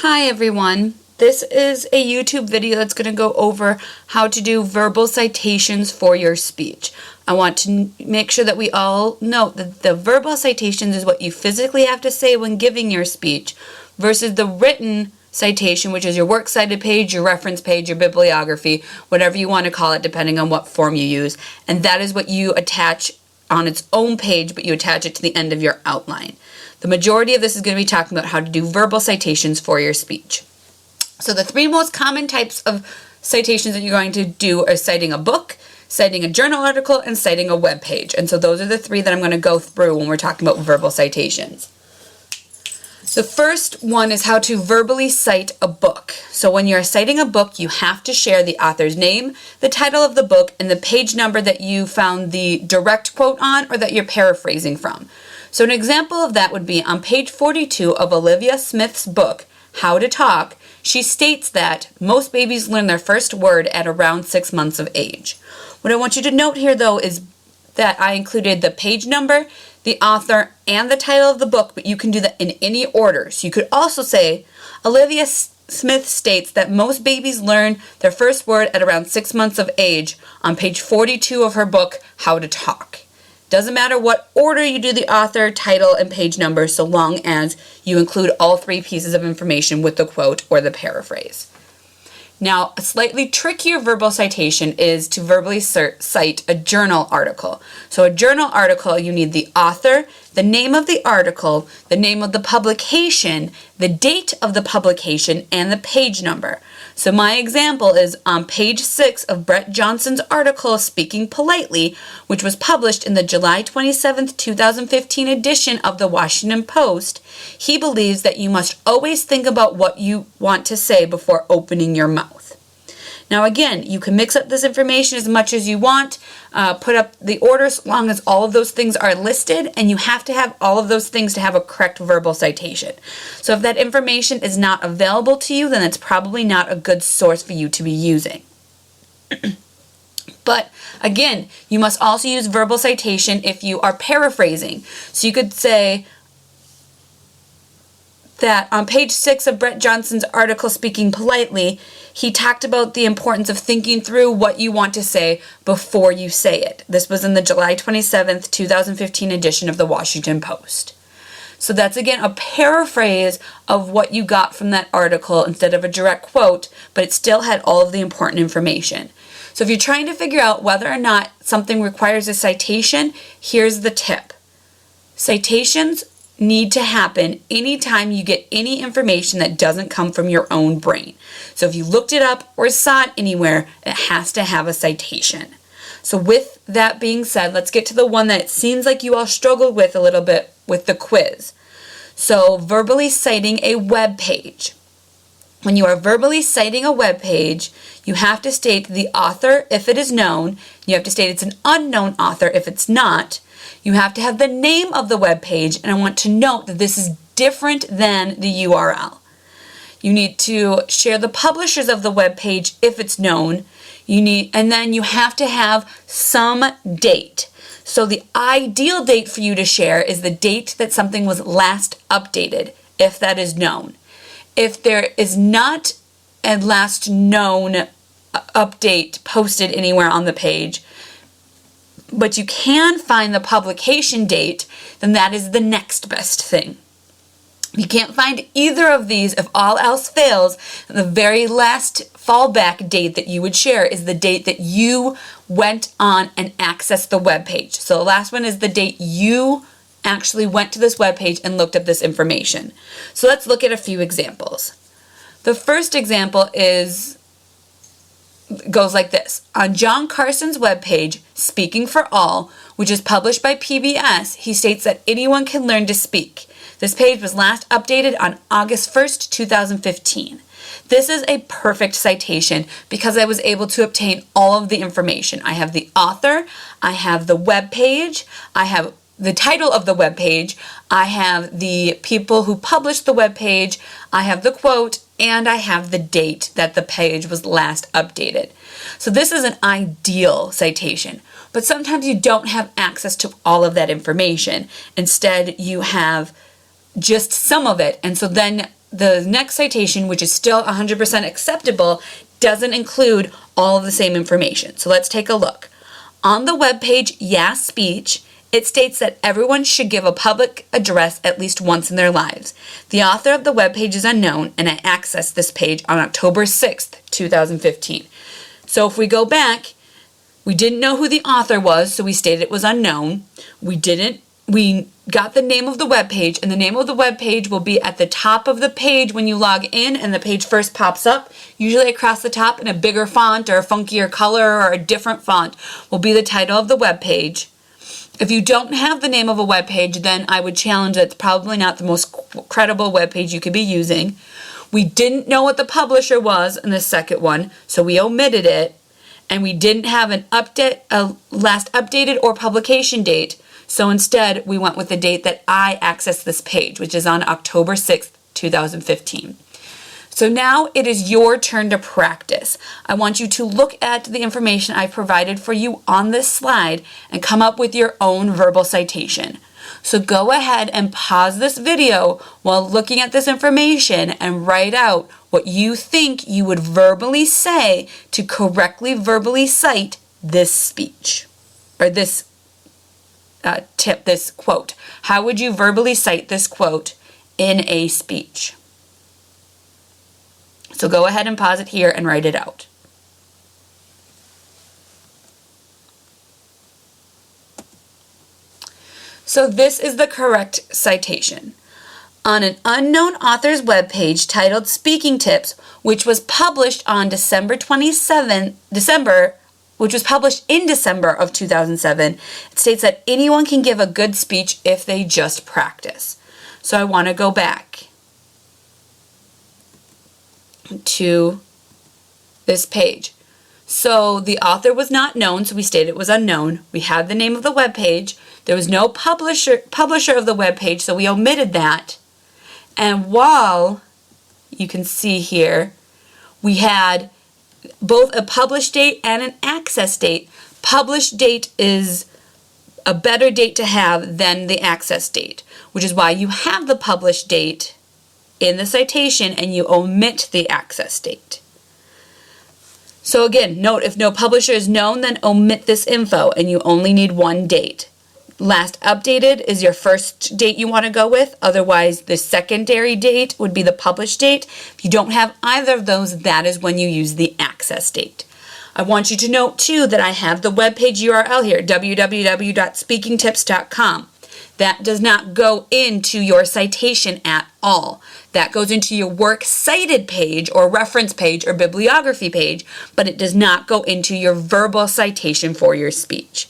Hi everyone. This is a YouTube video that's going to go over how to do verbal citations for your speech. I want to make sure that we all note that the verbal citations is what you physically have to say when giving your speech versus the written citation, which is your works cited page, your reference page, your bibliography, whatever you want to call it depending on what form you use. And that is what you attach on its own page, but you attach it to the end of your outline. The majority of this is going to be talking about how to do verbal citations for your speech. So the three most common types of citations that you're going to do are citing a book, citing a journal article, and citing a web page. And so those are the three that I'm going to go through when we're talking about verbal citations. The first one is how to verbally cite a book. So when you're citing a book, you have to share the author's name, the title of the book, and the page number that you found the direct quote on or that you're paraphrasing from. So an example of that would be on page 42 of Olivia Smith's book, How to Talk. She states that most babies learn their first word at around 6 months of age. What I want you to note here, though, is that I included the page number, the author, and the title of the book, but you can do that in any order. So you could also say, Olivia Smith states that most babies learn their first word at around 6 months of age on page 42 of her book, How to Talk. Doesn't matter what order you do the author, title, and page number, so long as you include all three pieces of information with the quote or the paraphrase. Now, a slightly trickier verbal citation is to verbally cite a journal article. So a journal article, you need the author, the name of the article, the name of the publication, the date of the publication, and the page number. So my example is on page 6 of Brett Johnson's article, Speaking Politely, which was published in the July 27, 2015 edition of the Washington Post. He believes that you must always think about what you want to say before opening your mouth. Now again, you can mix up this information as much as you want, put up the order as long as all of those things are listed, and you have to have all of those things to have a correct verbal citation. So if that information is not available to you, then it's probably not a good source for you to be using. But again, you must also use verbal citation if you are paraphrasing. So you could say that on page 6 of Brett Johnson's article, Speaking Politely, he talked about the importance of thinking through what you want to say before you say it. This was in the July 27th, 2015 edition of the Washington Post. So that's, again, a paraphrase of what you got from that article instead of a direct quote, but it still had all of the important information. So if you're trying to figure out whether or not something requires a citation, here's the tip. Citations need to happen anytime you get any information that doesn't come from your own brain. So if you looked it up or saw it anywhere, it has to have a citation. So with that being said, let's get to the one that it seems like you all struggled with a little bit with the quiz. So verbally citing a web page. When you are verbally citing a web page, you have to state the author if it is known. You have to state it's an unknown author if it's not. You have to have the name of the web page, and I want to note that this is different than the URL. You need to share the publishers of the web page if it's known. And then you have to have some date. So the ideal date for you to share is the date that something was last updated, if that is known. If there is not a last known update posted anywhere on the page, but you can find the publication date, then that is the next best thing. If you can't find either of these, if all else fails, the very last fallback date that you would share is the date that you went on and accessed the web page. So the last one is the date you actually went to this web page and looked up this information. So let's look at a few examples. The first example goes like this. On John Carson's webpage, Speaking for All, which is published by PBS, he states that anyone can learn to speak. This page was last updated on August 1st, 2015. This is a perfect citation because I was able to obtain all of the information. I have the author, I have the web page, I have the title of the web page, I have the people who published the web page, I have the quote, and I have the date that the page was last updated. So this is an ideal citation, but sometimes you don't have access to all of that information. Instead, you have just some of it, and so then the next citation, which is still 100% acceptable, doesn't include all of the same information. So let's take a look. On the webpage Yas Speech, it states that everyone should give a public address at least once in their lives. The author of the webpage is unknown, and I accessed this page on October 6th, 2015. So if we go back, we didn't know who the author was, so we stated it was unknown. We got the name of the webpage, and the name of the webpage will be at the top of the page when you log in and the page first pops up. Usually across the top in a bigger font or a funkier color or a different font will be the title of the webpage. If you don't have the name of a webpage, then I would challenge that it's probably not the most credible webpage you could be using. We didn't know what the publisher was in the second one, so we omitted it. And we didn't have a last updated or publication date, so instead we went with the date that I accessed this page, which is on October 6th, 2015. So now it is your turn to practice. I want you to look at the information I provided for you on this slide and come up with your own verbal citation. So go ahead and pause this video while looking at this information and write out what you think you would verbally say to correctly verbally cite this speech or this this quote. How would you verbally cite this quote in a speech? So go ahead and pause it here and write it out. So this is the correct citation. On an unknown author's webpage titled Speaking Tips, which was published on December of 2007, it states that anyone can give a good speech if they just practice. So I want to go back to this page. So the author was not known, so we stated it was unknown. We had the name of the webpage. There was no publisher of the webpage, so we omitted that. And while you can see here, we had both a published date and an access date. Published date is a better date to have than the access date, which is why you have the published date in the citation and you omit the access date. So again, note if no publisher is known, then omit this info and you only need one date. Last updated is your first date you want to go with. Otherwise, the secondary date would be the published date. If you don't have either of those, that is when you use the access date. I want you to note too that I have the webpage URL here, www.speakingtips.com. That does not go into your citation at all. That goes into your works cited page or reference page or bibliography page, but it does not go into your verbal citation for your speech.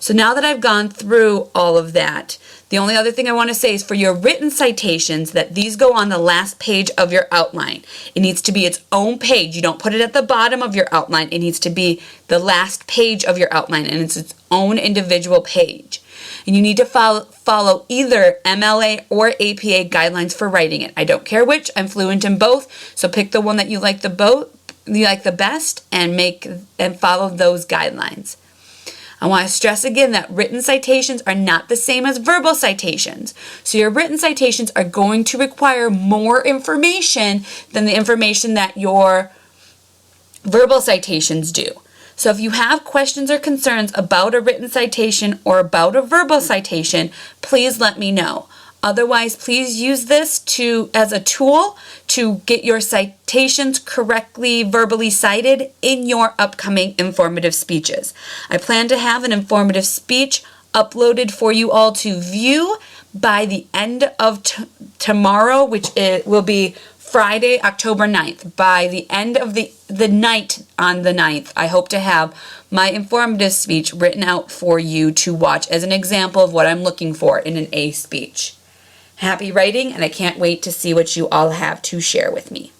So now that I've gone through all of that, the only other thing I want to say is for your written citations that these go on the last page of your outline. It needs to be its own page. You don't put it at the bottom of your outline. It needs to be the last page of your outline, and it's its own individual page. And you need to follow either MLA or APA guidelines for writing it. I don't care which. I'm fluent in both, so pick the one that you like the best and follow those guidelines. I want to stress again that written citations are not the same as verbal citations. So your written citations are going to require more information than the information that your verbal citations do. So if you have questions or concerns about a written citation or about a verbal citation, please let me know. Otherwise, please use this as a tool to get your citations correctly verbally cited in your upcoming informative speeches. I plan to have an informative speech uploaded for you all to view by the end of tomorrow, which will be Friday, October 9th. By the end of the night on the 9th, I hope to have my informative speech written out for you to watch as an example of what I'm looking for in an A speech. Happy writing, and I can't wait to see what you all have to share with me.